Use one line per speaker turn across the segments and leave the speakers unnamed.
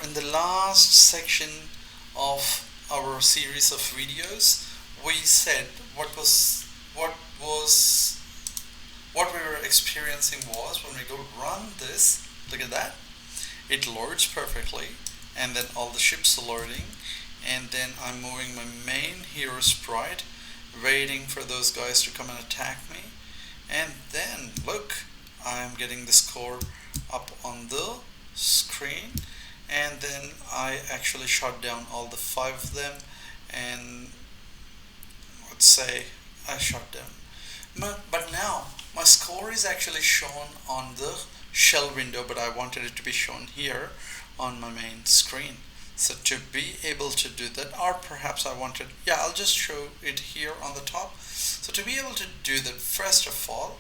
in the last section of our series of videos, we said what was what we were experiencing was when we go run this. Look at that. It loads perfectly, and then all the ships are loading, and then I'm moving my main hero sprite, waiting for those guys to come and attack me, and then look, I'm getting the score up on the screen, and then I actually shot down all the 5 of them, and let's say I shot them. But now my score is actually shown on the shell window, but I wanted it to be shown here on my main screen. So to be able to do that, or perhaps I'll just show it here on the top. So to be able to do that, first of all,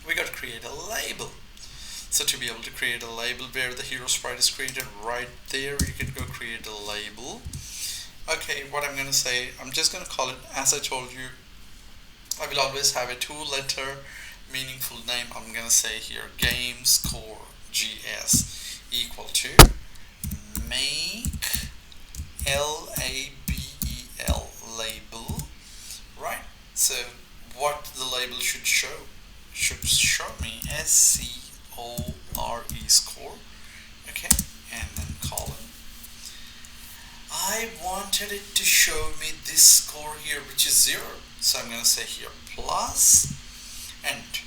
we got to create a label. So to be able to create a label where the hero sprite is created right there, you can go create a label. Okay, what I'm going to say, I'm just going to call it, as I told you, I will always have a 2-letter meaningful name. I'm going to say here game score GS equal to make label label, right? So what the label should show me score, okay, and then colon. I wanted it to show me this score here, which is 0. So I'm going to say here plus, and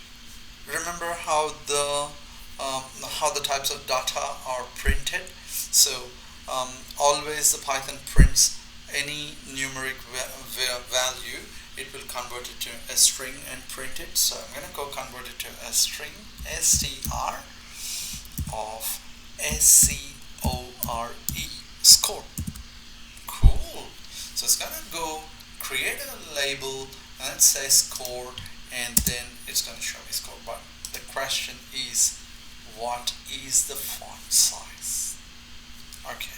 remember how the types of data are printed. So always the Python prints any numeric value, it will convert it to a string and print it. So I'm going to go convert it to a string, str of score, score. Cool. So it's going to go create a label and say score, and then it's going to show me score. But the question is, what is the font size? Okay,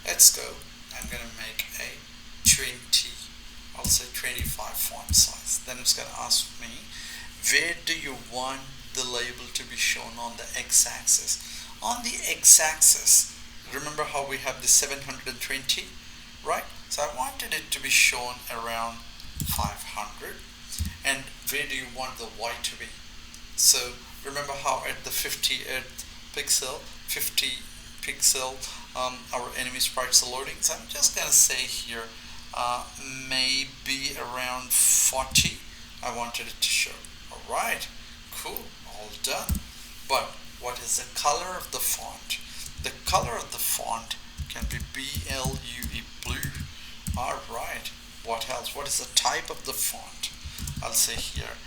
let's go. I'm going to make a 25 font size. Then it's going to ask me, where do you want the label to be shown on the x-axis? On the x-axis, remember how we have the 720, right? So I wanted it to be shown around 500. And where do you want the y to be? So remember how at the 50th pixel, our enemy sprites are loading. So I'm just going to say here, maybe around 40 I wanted it to show. Alright, cool, all done. But what is the color of the font? The color of the font can be BLUE, blue. Alright, what else? What is the type of the font? I'll say here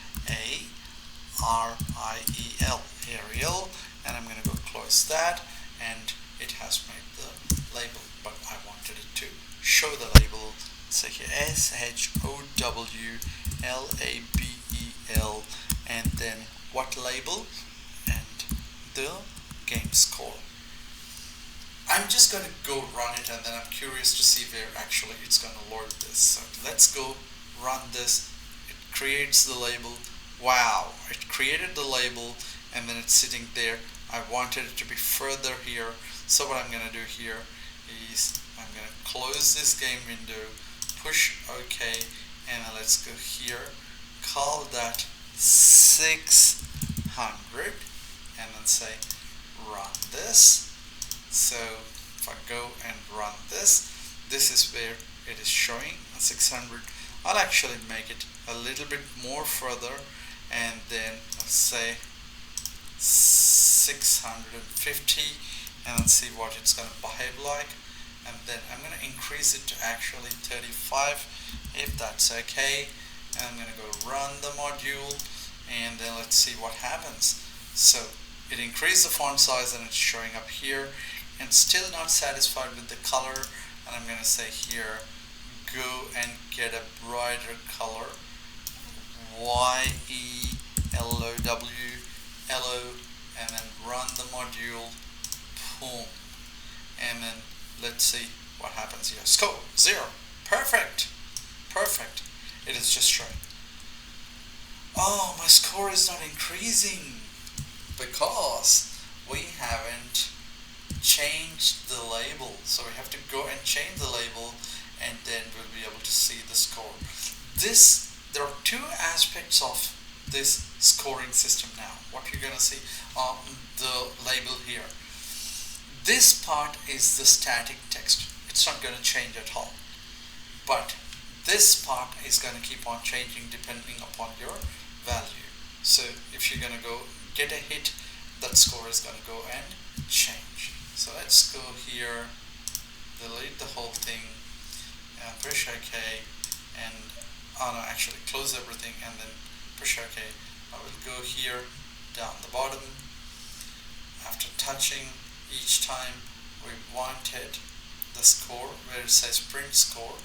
ARIEL, Arial, and I'm going to go close that, and it has made the label, but I wanted it to show the label. Say here SHOWLABEL, and then what label? And the game score. I'm just going to go run it, and then I'm curious to see where actually it's going to load this. So let's go run this. It creates the label. Wow, it created the label, and then it's sitting there. I wanted it to be further here. So what I'm going to do here is I'm going to close this game window, push OK, and then let's go here, call that 600, and then say run this. So if I go and run this, this is where it is showing 600. I'll actually make it a little bit more further, and then let's say 650, and let's see what it's going to behave like. And then I'm going to increase it to actually 35, if that's okay. And I'm going to go run the module, and then let's see what happens. So it increased the font size, and it's showing up here, and still not satisfied with the color. And I'm going to say here, go and get a brighter color, YELOW, and then run the module, boom, and then let's see what happens here. Score 0. Perfect. It is just showing. Oh, my score is not increasing because we haven't change the label. So we have to go and change the label, and then we'll be able to see the score. There are two aspects of this scoring system now. What you're gonna see on the label here. This part is the static text. It's not gonna change at all. But this part is gonna keep on changing depending upon your value. So if you're gonna go get a hit, that score is gonna go and change. So let's go here, delete the whole thing, and push OK, and actually close everything and then push OK. I will go here down the bottom. After touching each time we wanted the score where it says print score,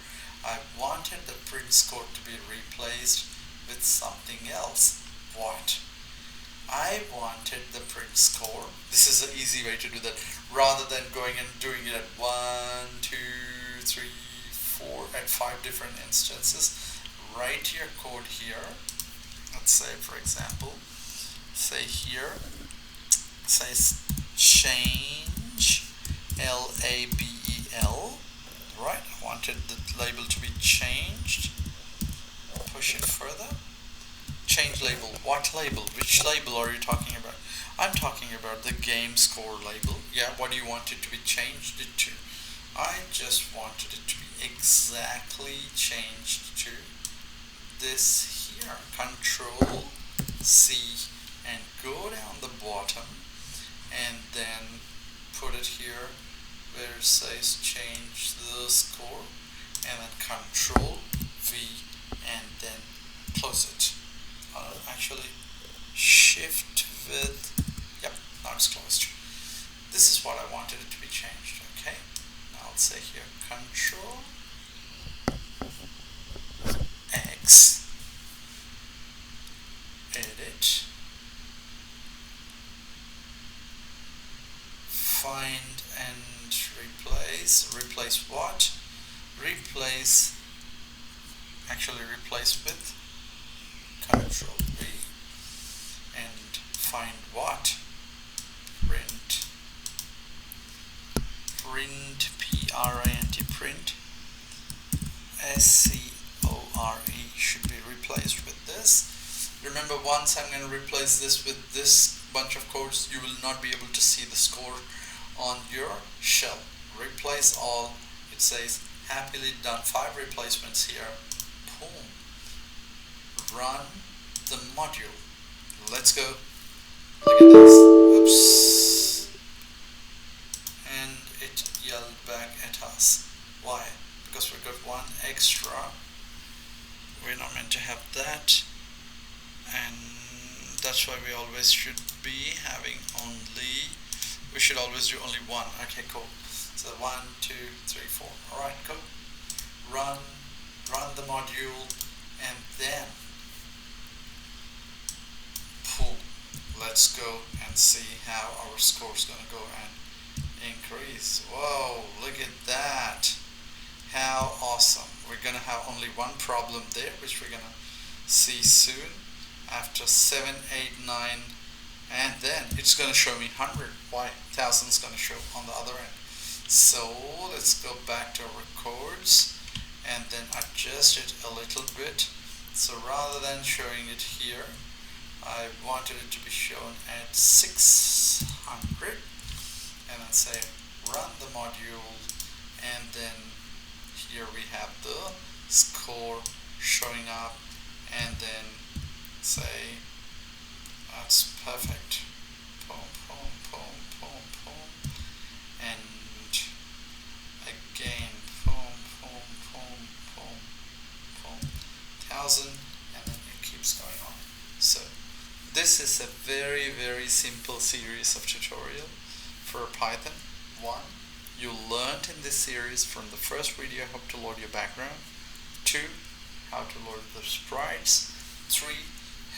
I wanted the print score to be replaced with something else. What? I wanted the print score. This is an easy way to do that, rather than going and doing it at 1, 2, 3, 4 at 5 different instances. Write your code here. Let's say, for example, say here, says change label. Right, I wanted the label to be changed. Push it further. Change label. What label? Which label are you talking about? I'm talking about the game score label. Yeah, what do you want it to be changed it to? I just wanted it to be exactly changed to this here. Control C and go down the bottom and then put it here where it says change the score, and then Control V and then close it. Actually shift with, yep, now it's closed. This is what I wanted it to be changed. Okay, now I'll say here Control X, edit, find and replace what? Replace with Control V and find what? Print print SCORE should be replaced with this. Remember, once I'm going to replace this with this bunch of codes, you will not be able to see the score on your shell. Replace all. It says happily done. 5 replacements here. Boom. Run the module. Let's go. Look at this. Oops. And it yelled back at us. Why? Because we got 1 extra. We're not meant to have that. And that's why we always should be having only, we should always do only 1. Okay, cool. So 1, 2, 3, 4. Alright, cool. Run the module, and then boom. Let's go and see how our score is gonna go and increase. Whoa, look at that. How awesome. We're gonna have only 1 problem there, which we're gonna see soon. After 7, 8, 9, and then it's gonna show me 100. Why? 1000 is gonna show on the other end. So let's go back to our records and then adjust it a little bit. So rather than showing it here, I wanted it to be shown at 600, and then say run the module, and then here we have the score showing up, and then say that's perfect. Boom, boom, boom, boom, boom, and again boom, boom, boom, boom, boom, 1000, and then it keeps going on. So this is a very, very simple series of tutorial for Python. 1. You learned in this series from the first video how to load your background. 2. How to load the sprites. 3.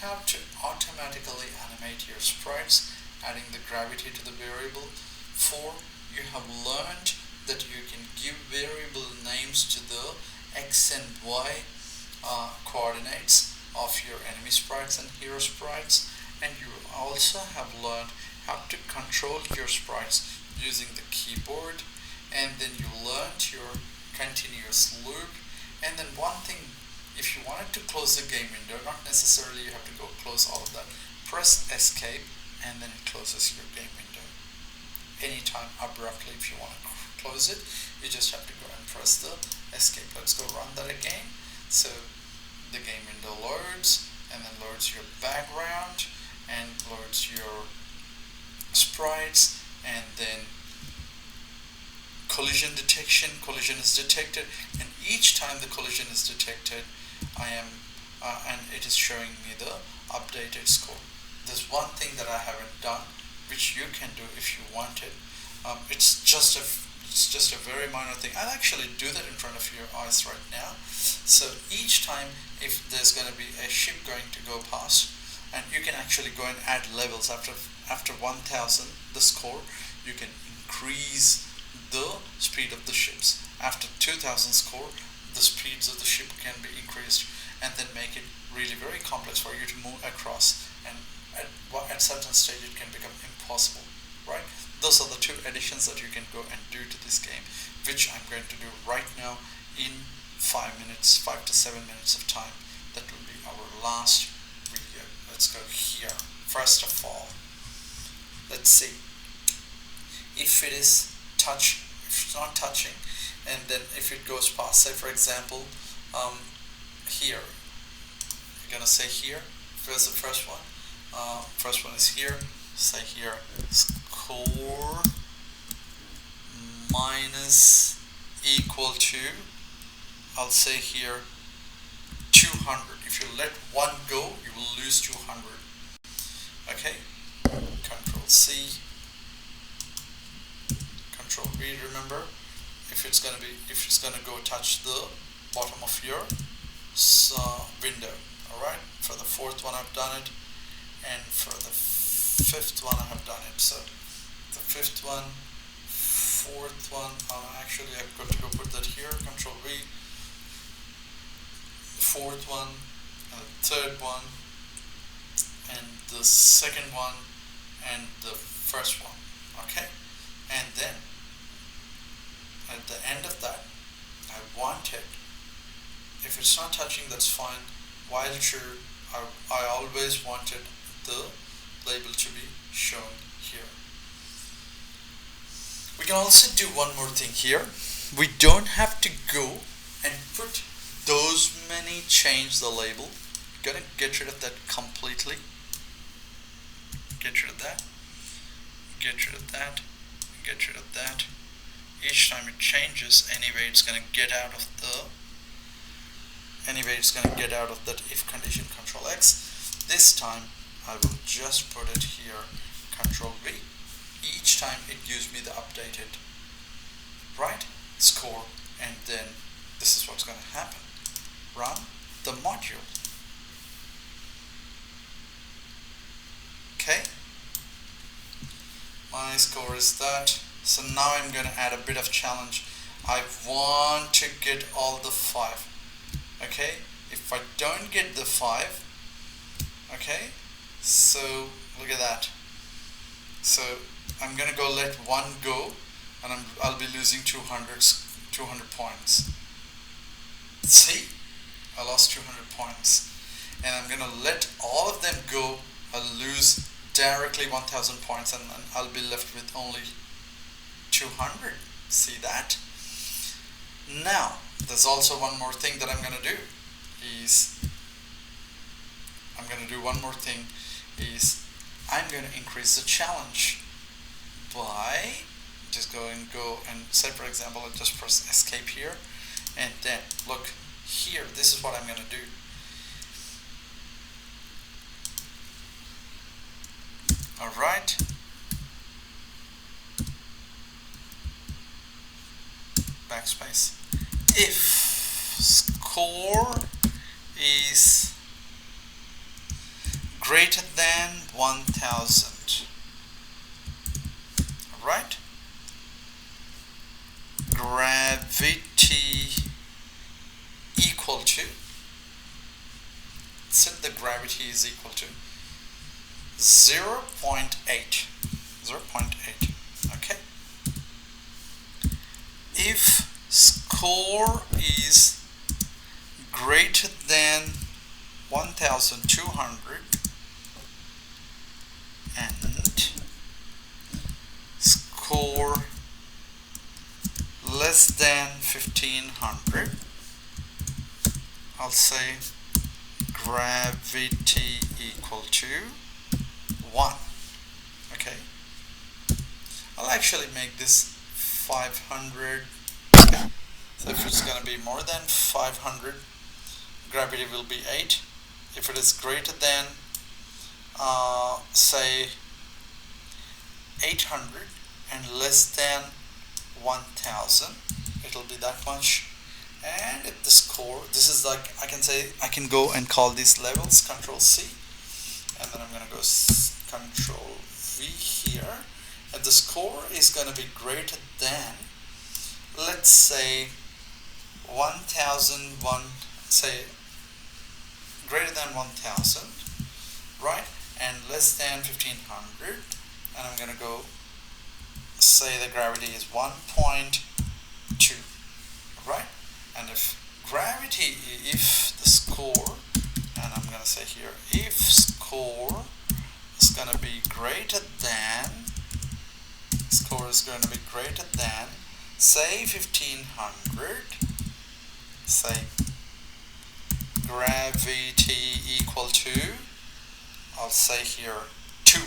How to automatically animate your sprites, adding the gravity to the variable. 4. You have learned that you can give variable names to the X and Y coordinates of your enemy sprites and hero sprites, and you also have learned how to control your sprites using the keyboard, and then you learned your continuous loop. And then one thing, if you wanted to close the game window, not necessarily you have to go close all of that. Press escape and then it closes your game window. Anytime abruptly, if you want to close it, you just have to go and press the escape. Let's go run that again. So the game window loads, and then loads your background and loads your sprites, and then collision detection. Collision is detected, and each time the collision is detected, and it is showing me the updated score. There's one thing that I haven't done, which you can do if you want it. It's just a very minor thing. I'll actually do that in front of your eyes right now. So each time, if there's going to be a ship going to go past, and you can actually go and add levels after 1000 the score, you can increase the speed of the ships. After 2000 score, the speeds of the ship can be increased, and then make it really very complex for you to move across, and at certain stage it can become impossible, right? Those are the two additions that you can go and do to this game, which I'm going to do right now in 5 to 7 minutes of time. That will be our last video. Let's go here. First of all, let's see if it is if it's not touching, and then if it goes past, say for example, here, you're gonna say here, where's the first one? First one is here. Say here, score minus equal to, I'll say here 200. If you let one go, you will lose 200. Okay, Control C, Control V. Remember, if it's gonna go touch the bottom of your window. All right. For the fourth one, I've done it, and for the fifth one, I have done it. So the fifth one, fourth one, actually I've got to go put that here. Control V. The fourth one, and the third one, and the second one, and the first one. Okay, and then at the end of that, I want it. If it's not touching, that's fine. While true, I always wanted the label to be shown here. We can also do one more thing here. We don't have to go and put those many change the label. You're gonna get rid of that completely. Get rid of that. Get rid of that. Get rid of that. Each time it changes, anyway, it's gonna get out of that if condition. Control X. This time I will just put it here. Control V. Each time it gives me the updated score, and then this is what's going to happen. Run the module. Okay, my score is that. So now I'm going to add a bit of challenge. I want to get all the 5. Okay, if I don't get the 5, okay, so look at that. So I'm gonna go let one go, and I'll be losing 200 points. See, I lost 200 points, and I'm gonna let all of them go. I'll lose directly 1000 points, and I'll be left with only 200. See that? Now there's also one more thing that I'm gonna do. I'm gonna increase the challenge by just go and say, for example, I just press escape here, and then look here. This is what I'm gonna do. All right. Backspace. If score is greater than 1000, all right, gravity equal to, set the gravity is equal to 0.8. Okay, if score is greater than 1200 and score less than 1500, I'll say gravity equal to 1. Okay, I'll actually make this 500. Okay. So if it's going to be more than 500, gravity will be 8. If it is greater than say 800 and less than 1000, it'll be that much. And at the score, this is like, I can go and call these levels, Control C, and then I'm going to go Control V here. And the score is going to be greater than, let's say 1001, say greater than 1000, right, and less than 1500, and I'm going to go say the gravity is 1.2, right? And if gravity, if the score, and I'm going to say here, if score is going to be greater than, say 1500, say gravity equal to, I'll say here 2.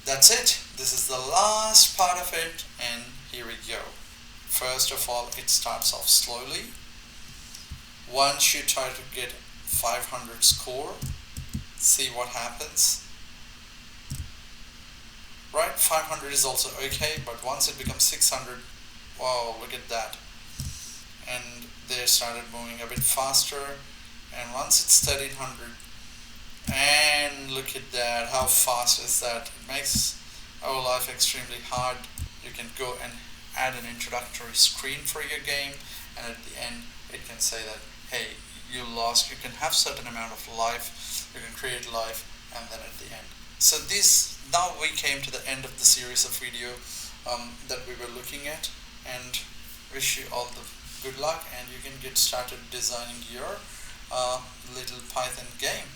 That's it. This is the last part of it, and here we go. First of all, it starts off slowly. Once you try to get 500 score, see what happens. Right, 500 is also okay, but once it becomes 600, wow, look at that. And they started moving a bit faster, and once it's 1300, and look at that, how fast is that? It makes our life extremely hard. You can go and add an introductory screen for your game, and at the end it can say that, hey, you lost. You can have certain amount of life, you can create life, and then at the end. So now we came to the end of the series of video that we were looking at, and wish you all the good luck, and you can get started designing your little Python game.